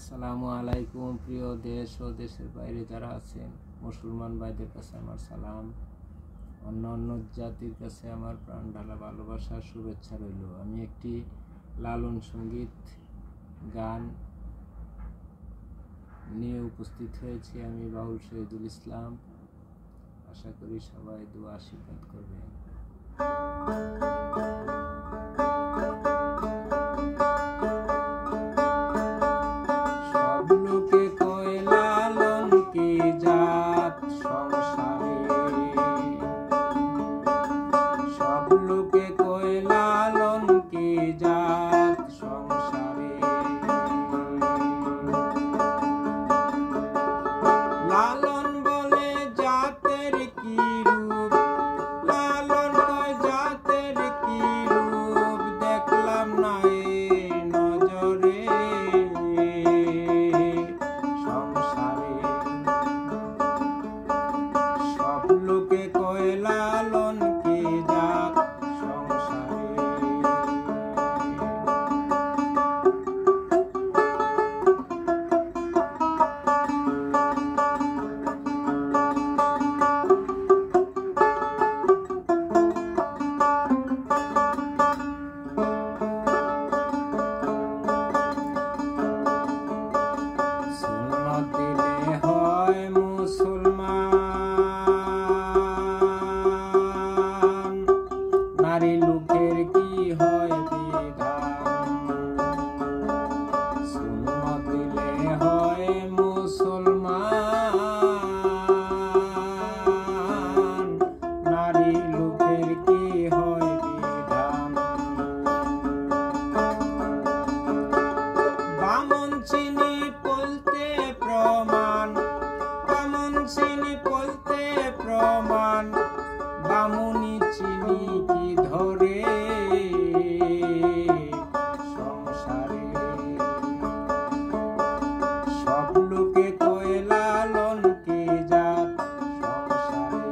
আসসালামু আলাইকুম। প্রিয় দেশ ও দেশের বাইরে যারা আছেন, মুসলমান ভাইদের কাছে আমার সালাম, অন্য জাতির কাছে আমার প্রাণ ঢালা ভালোবাসা শুভেচ্ছা রইল। আমি একটি লালন সঙ্গীত গান নিয়ে উপস্থিত হয়েছি। আমি বাউল শহীদুল ইসলাম। আশা করি সবাই দোয়া আশীর্বাদ করবেন। নারী লোকের কি হয় বিধান, সুন্নত দিলে হয় মুসলমান। নারী লোকের কি হয় বিধান, বামন চিনি বলতে প্রমাণ, বামন চিনি বলতে প্রমাণ। বামুনি চিনি কি ধরে সংসারে, সব লোকে কয় লালন কে জাত সংসারে।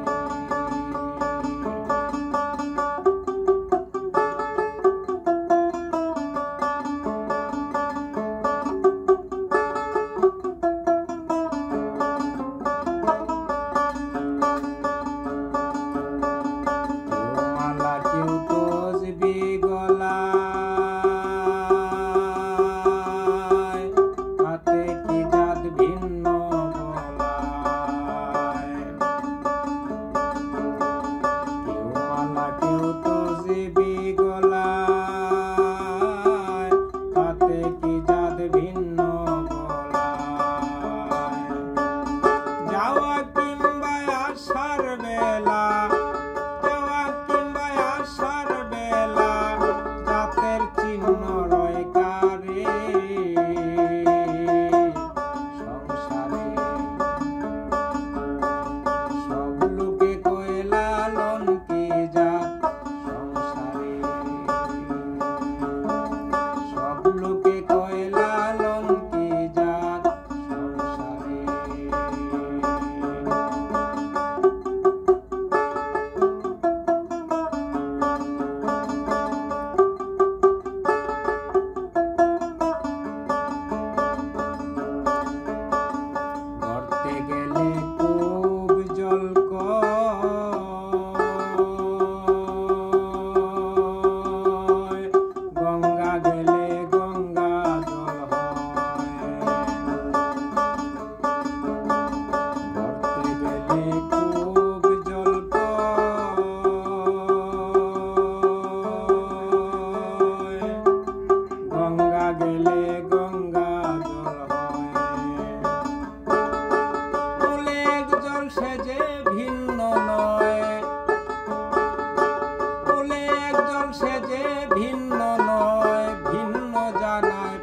ভিন্ন নয়, ভিন্ন জানায়